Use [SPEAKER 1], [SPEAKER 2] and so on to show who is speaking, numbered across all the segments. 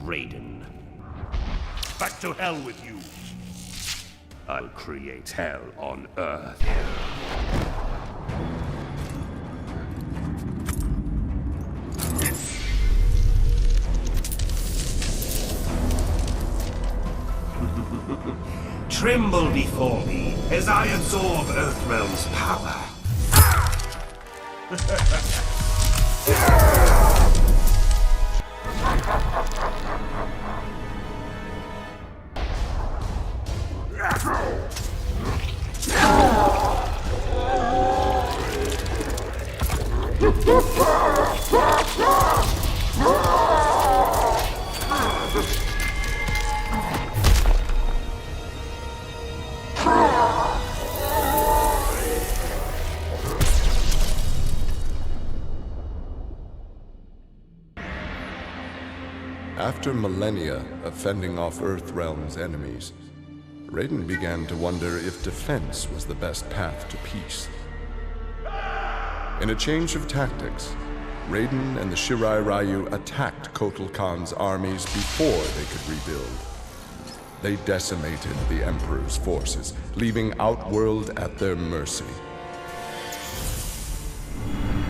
[SPEAKER 1] Raiden. Back to hell with you. I'll create hell on Earth. Tremble before me as I absorb Earthrealm's power.
[SPEAKER 2] After millennia of fending off Earthrealm's enemies, Raiden began to wonder if defense was the best path to peace. In a change of tactics, Raiden and the Shirai Ryu attacked Kotal Khan's armies before they could rebuild. They decimated the Emperor's forces, leaving Outworld at their mercy.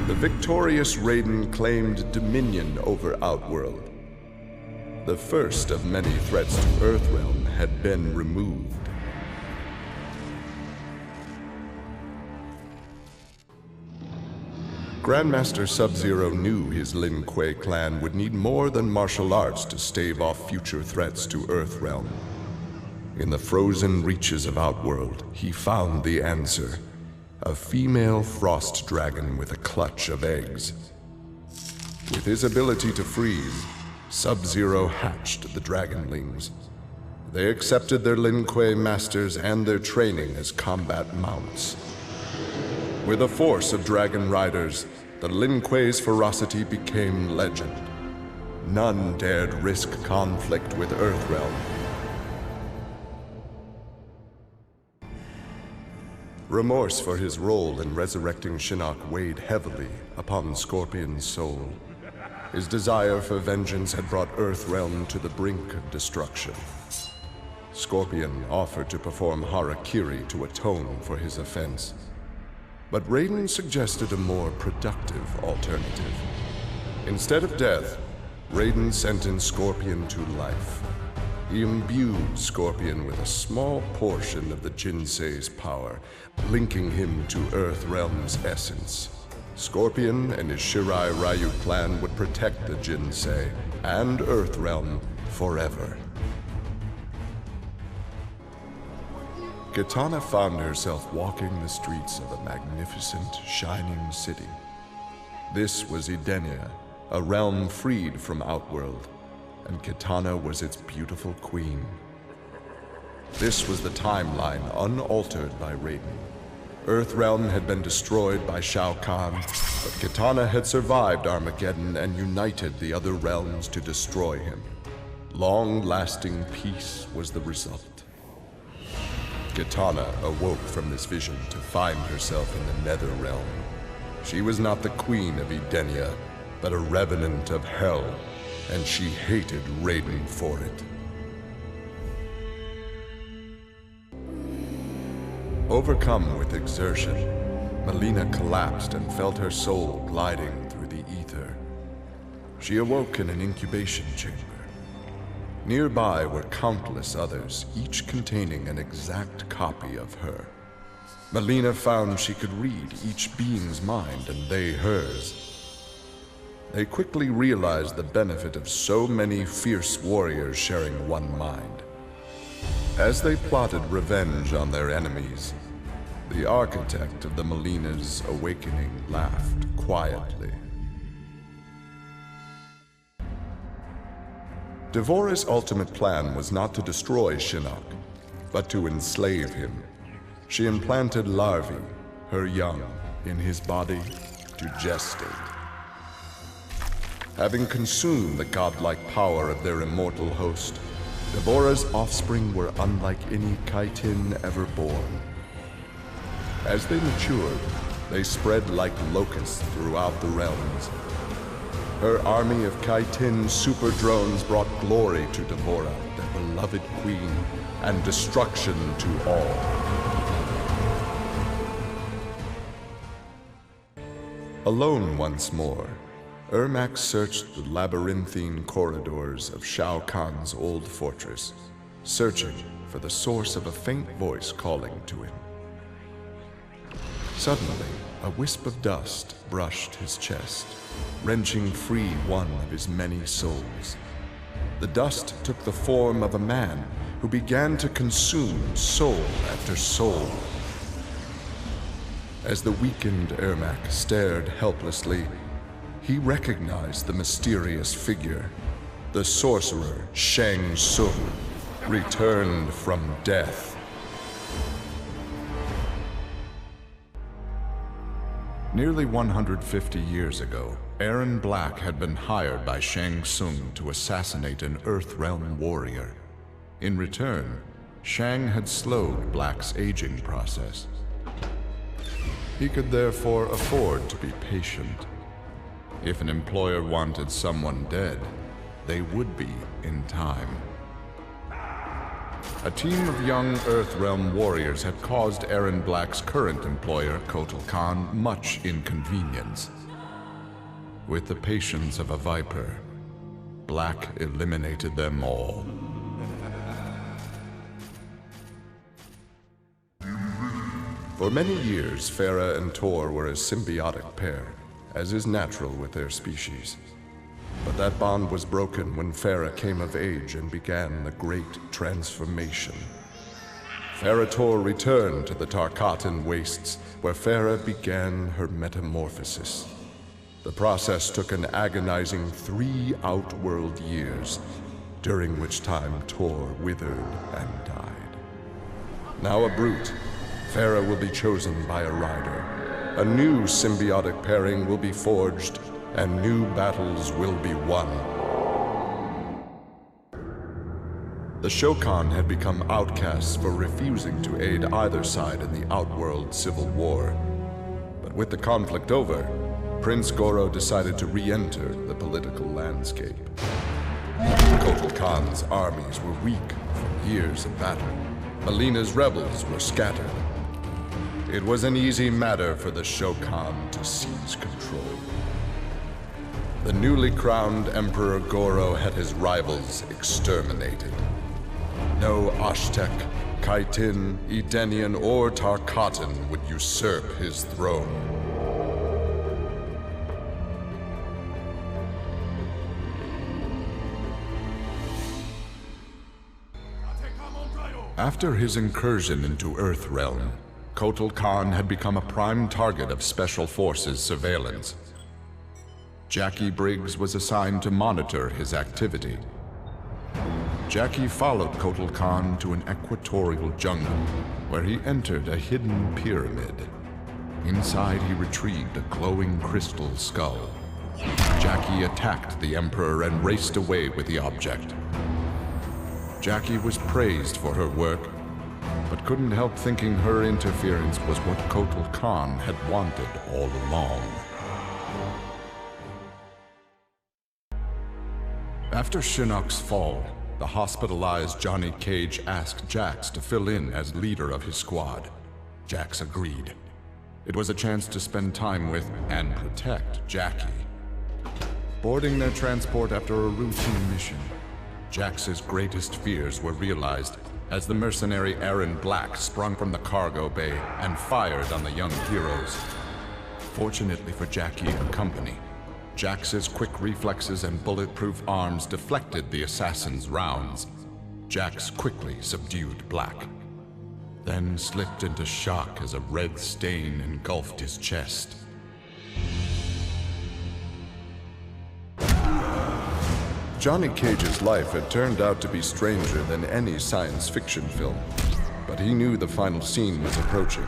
[SPEAKER 2] The victorious Raiden claimed dominion over Outworld. The first of many threats to Earthrealm had been removed. Grandmaster Sub-Zero knew his Lin Kuei clan would need more than martial arts to stave off future threats to Earthrealm. In the frozen reaches of Outworld, he found the answer: a female frost dragon with a clutch of eggs. With his ability to freeze, Sub-Zero hatched the Dragonlings. They accepted their Lin Kuei masters and their training as combat mounts. With a force of dragon riders, the Lin Kuei's ferocity became legend. None dared risk conflict with Earthrealm. Remorse for his role in resurrecting Shinnok weighed heavily upon Scorpion's soul. His desire for vengeance had brought Earthrealm to the brink of destruction. Scorpion offered to perform harakiri to atone for his offense. But Raiden suggested a more productive alternative. Instead of death, Raiden sentenced Scorpion to life. He imbued Scorpion with a small portion of the Jinsei's power, linking him to Earthrealm's essence. Scorpion and his Shirai Ryu clan would protect the Jinsei and Earthrealm forever. Kitana found herself walking the streets of a magnificent, shining city. This was Edenia, a realm freed from Outworld, and Kitana was its beautiful queen. This was the timeline unaltered by Raiden. Earthrealm had been destroyed by Shao Kahn, but Kitana had survived Armageddon and united the other realms to destroy him. Long-lasting peace was the result. Kitana awoke from this vision to find herself in the Nether Realm. She was not the queen of Edenia, but a revenant of hell, and she hated Raiden for it. Overcome with exertion, Mileena collapsed and felt her soul gliding through the ether. She awoke in an incubation chamber. Nearby were countless others, each containing an exact copy of her. Mileena found she could read each being's mind and they hers. They quickly realized the benefit of so many fierce warriors sharing one mind. As they plotted revenge on their enemies, the architect of the Mileena's awakening laughed quietly. Devora's ultimate plan was not to destroy Shinnok, but to enslave him. She implanted larvae, her young, in his body to gestate. Having consumed the godlike power of their immortal host, Devora's offspring were unlike any Kaitin ever born. As they matured, they spread like locusts throughout the realms. her army of Kaitin super drones brought glory to Devora, their beloved queen, and destruction to all. Alone once more, Ermac searched the labyrinthine corridors of Shao Kahn's old fortress, searching for the source of a faint voice calling to him. Suddenly, a wisp of dust brushed his chest, wrenching free one of his many souls. The dust took the form of a man who began to consume soul after soul. As the weakened Ermac stared helplessly, he recognized the mysterious figure. The sorcerer Shang Tsung, returned from death. Nearly 150 years ago, Erron Black had been hired by Shang Tsung to assassinate an Earthrealm warrior. In return, Shang had slowed Black's aging process. He could therefore afford to be patient. If an employer wanted someone dead, they would be in time. A team of young Earthrealm warriors had caused Erron Black's current employer, Kotal Kahn, much inconvenience. With the patience of a viper, Black eliminated them all. For many years, Farah and Tor were a symbiotic pair, as is natural with their species. But that bond was broken when Farah came of age and began the Great Transformation. Farah Tor returned to the Tarkatan Wastes, where Farah began her metamorphosis. The process took an agonizing 3 outworld years, during which time Tor withered and died. Now a brute, Farah will be chosen by a rider. A new symbiotic pairing will be forged, and new battles will be won. The Shokan had become outcasts for refusing to aid either side in the Outworld civil war. But with the conflict over, Prince Goro decided to re-enter the political landscape. Kotal Kahn's armies were weak from years of battle. Melina's rebels were scattered. It was an easy matter for the Shokan to seize control. The newly crowned Emperor Goro had his rivals exterminated. No Aztec, Kaitin, Edenian, or Tarkatan would usurp his throne. After his incursion into Earthrealm, Kotal Kahn had become a prime target of Special Forces surveillance. Jackie Briggs was assigned to monitor his activity. Jackie followed Kotal Kahn to an equatorial jungle, where he entered a hidden pyramid. Inside, he retrieved a glowing crystal skull. Jackie attacked the Emperor and raced away with the object. Jackie was praised for her work, but couldn't help thinking her interference was what Kotal Kahn had wanted all along. After Shinnok's fall, the hospitalized Johnny Cage asked Jax to fill in as leader of his squad. Jax agreed. It was a chance to spend time with and protect Jackie. Boarding their transport after a routine mission, Jax's greatest fears were realized as the mercenary Erron Black sprung from the cargo bay and fired on the young heroes. Fortunately for Jackie and company, Jax's quick reflexes and bulletproof arms deflected the assassin's rounds. Jax quickly subdued Black, then slipped into shock as a red stain engulfed his chest. Johnny Cage's life had turned out to be stranger than any science fiction film, but he knew the final scene was approaching.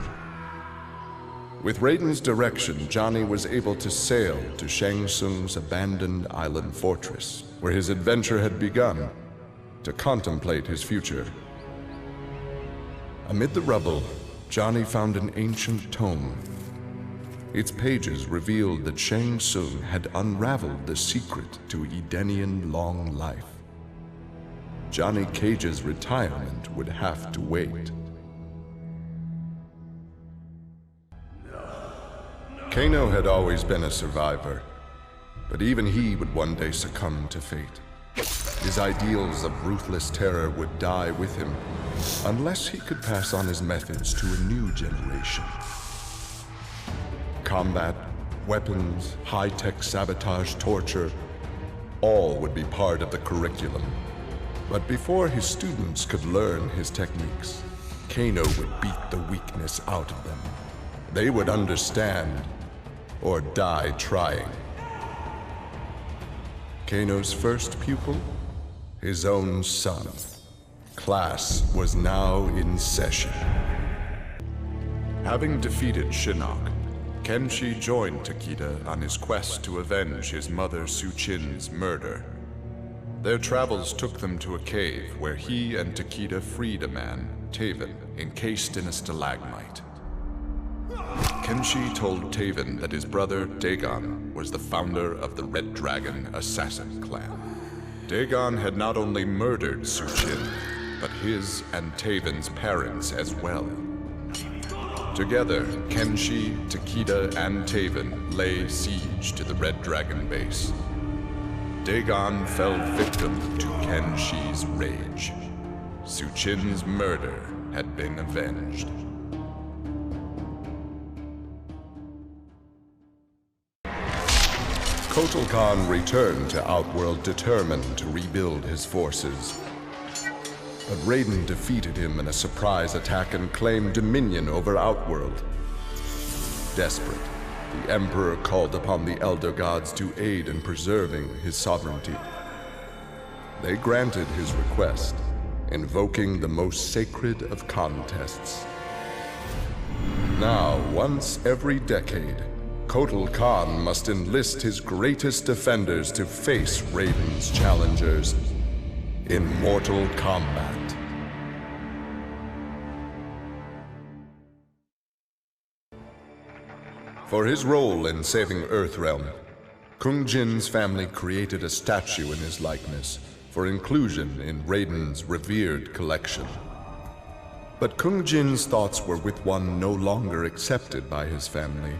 [SPEAKER 2] With Raiden's direction, Johnny was able to sail to Shang Tsung's abandoned island fortress, where his adventure had begun, to contemplate his future. Amid the rubble, Johnny found an ancient tome. its pages revealed that Shang Tsung had unraveled the secret to Edenian long life. Johnny Cage's retirement would have to wait. Kano had always been a survivor, but even he would one day succumb to fate. His ideals of ruthless terror would die with him, unless he could pass on his methods to a new generation. Combat, weapons, high-tech sabotage, torture, all would be part of the curriculum. But before his students could learn his techniques, Kano would beat the weakness out of them. They would understand, or die trying. Kano's first pupil? His own son. Class was now in session. Having defeated Shinnok, Kenshi joined Takeda on his quest to avenge his mother Su-Chin's murder. Their travels took them to a cave where he and Takeda freed a man, Taven, encased in a stalagmite. Kenshi told Taven that his brother, Dagon, was the founder of the Red Dragon Assassin Clan. Dagon had not only murdered Su-Chin, but his and Taven's parents as well. Together, Kenshi, Takeda, and Taven lay siege to the Red Dragon base. Dagon fell victim to Kenshi's rage. Su-Chin's murder had been avenged. Kotal Khan returned to Outworld determined to rebuild his forces. But Raiden defeated him in a surprise attack and claimed dominion over Outworld. Desperate, the Emperor called upon the Elder Gods to aid in preserving his sovereignty. They granted his request, invoking the most sacred of contests. Now, once every decade, Kotal Khan must enlist his greatest defenders to face Raiden's challengers in Mortal Kombat. For his role in saving Earthrealm, Kung Jin's family created a statue in his likeness for inclusion in Raiden's revered collection. But Kung Jin's thoughts were with one no longer accepted by his family,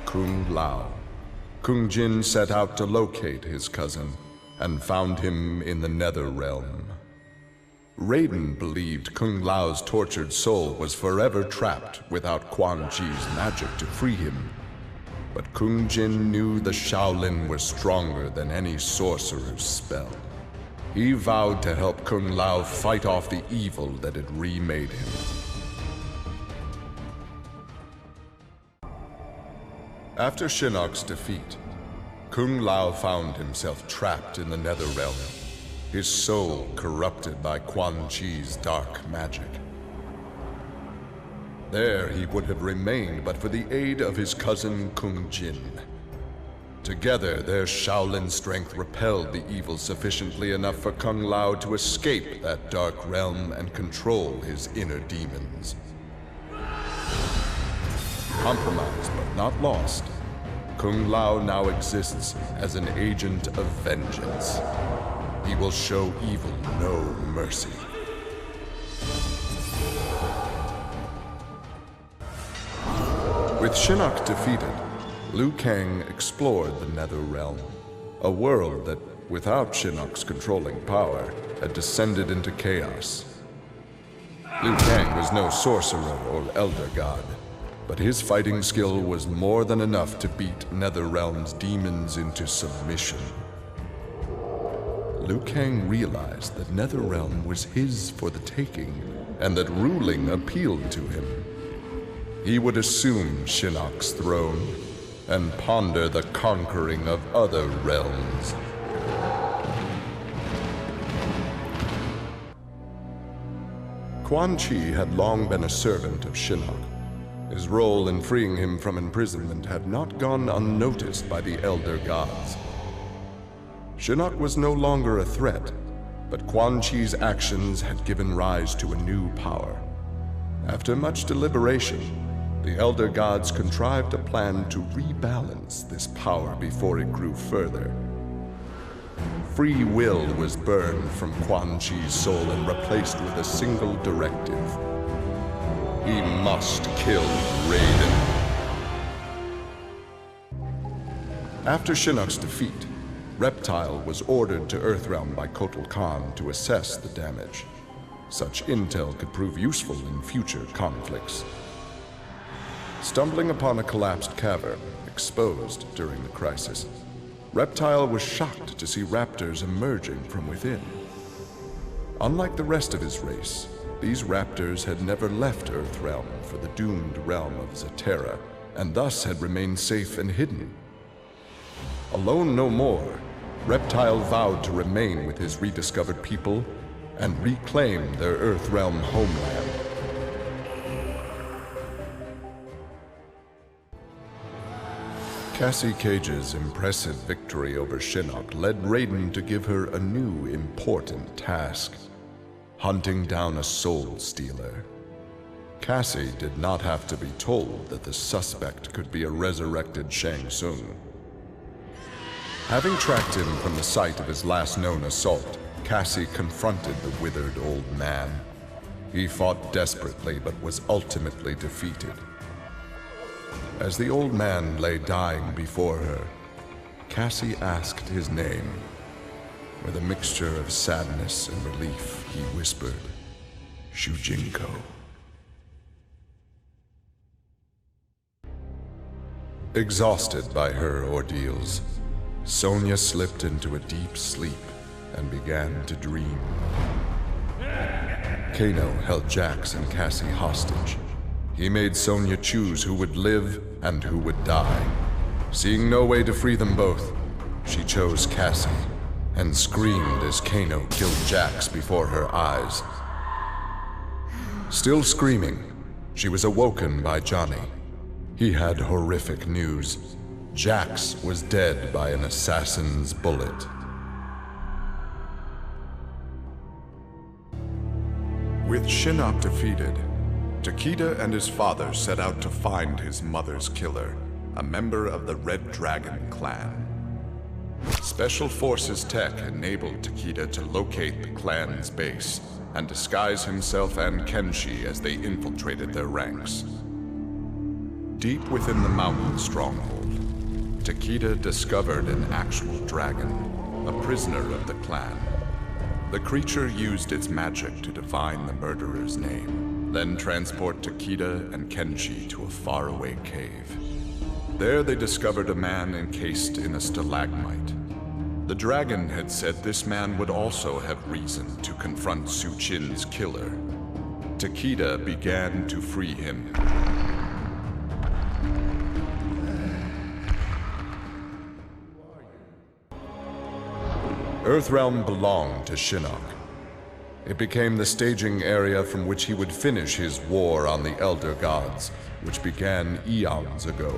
[SPEAKER 2] Kung Lao. Kung Jin set out to locate his cousin and found him in the Nether Realm. Raiden believed Kung Lao's tortured soul was forever trapped without Quan Chi's magic to free him. But Kung Jin knew the Shaolin was stronger than any sorcerer's spell. He vowed to help Kung Lao fight off the evil that had remade him. After Shinnok's defeat, Kung Lao found himself trapped in the Netherrealm, his soul corrupted by Quan Chi's dark magic. There he would have remained but for the aid of his cousin Kung Jin. Together, their Shaolin strength repelled the evil sufficiently enough for Kung Lao to escape that dark realm and control his inner demons. Compromised but not lost, Kung Lao now exists as an agent of vengeance. He will show evil no mercy. With Shinnok defeated, Liu Kang explored the Nether Realm, a world that, without Shinnok's controlling power, had descended into chaos. Liu Kang was no sorcerer or elder god, but his fighting skill was more than enough to beat Netherrealm's demons into submission. Liu Kang realized that Netherrealm was his for the taking, and that ruling appealed to him. He would assume Shinnok's throne and ponder the conquering of other realms. Quan Chi had long been a servant of Shinnok. His role in freeing him from imprisonment had not gone unnoticed by the Elder Gods. Shinnok was no longer a threat, but Quan Chi's actions had given rise to a new power. After much deliberation, the Elder Gods contrived a plan to rebalance this power before it grew further. Free will was burned from Quan Chi's soul and replaced with a single directive. He must kill Raiden. After Shinnok's defeat, Reptile was ordered to Earthrealm by Kotal Khan to assess the damage. Such intel could prove useful in future conflicts. Stumbling upon a collapsed cavern, exposed during the crisis, Reptile was shocked to see raptors emerging from within. Unlike the rest of his race, these raptors had never left Earthrealm for the doomed realm of Zaterra, and thus had remained safe and hidden. Alone no more, Reptile vowed to remain with his rediscovered people and reclaim their Earthrealm homeland. Cassie Cage's impressive victory over Shinnok led Raiden to give her a new important task: hunting down a soul stealer. Cassie did not have to be told that the suspect could be a resurrected Shang Tsung. Having tracked him from the site of his last known assault, Cassie confronted the withered old man. He fought desperately but was ultimately defeated. As the old man lay dying before her, Cassie asked his name. With a mixture of sadness and relief, he whispered, "Shujinko." Exhausted by her ordeals, Sonya slipped into a deep sleep and began to dream. Kano held Jax and Cassie hostage. He made Sonya choose who would live and who would die. Seeing no way to free them both, she chose Cassie and screamed as Kano killed Jax before her eyes. Still screaming, she was awoken by Johnny. He had horrific news. Jax was dead by an assassin's bullet. With Shinnok defeated, Takeda and his father set out to find his mother's killer, a member of the Red Dragon clan. Special Forces tech enabled Takeda to locate the clan's base and disguise himself and Kenshi as they infiltrated their ranks. Deep within the mountain stronghold, Takeda discovered an actual dragon, a prisoner of the clan. The creature used its magic to divine the murderer's name, then transport Takeda and Kenshi to a faraway cave. There they discovered a man encased in a stalagmite. The dragon had said this man would also have reason to confront Su Qin's killer. Takeda began to free him. Earthrealm belonged to Shinnok. It became the staging area from which he would finish his war on the Elder Gods, which began eons ago.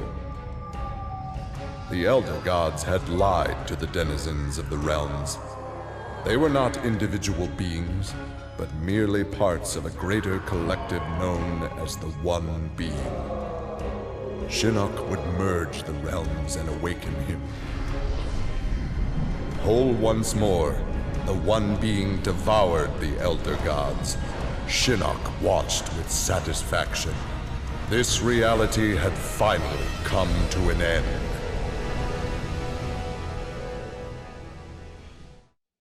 [SPEAKER 2] The Elder Gods had lied to the denizens of the realms. They were not individual beings, but merely parts of a greater collective known as the One Being. Shinnok would merge the realms and awaken him. Whole once more, the One Being devoured the Elder Gods. Shinnok watched with satisfaction. This reality had finally come to an end.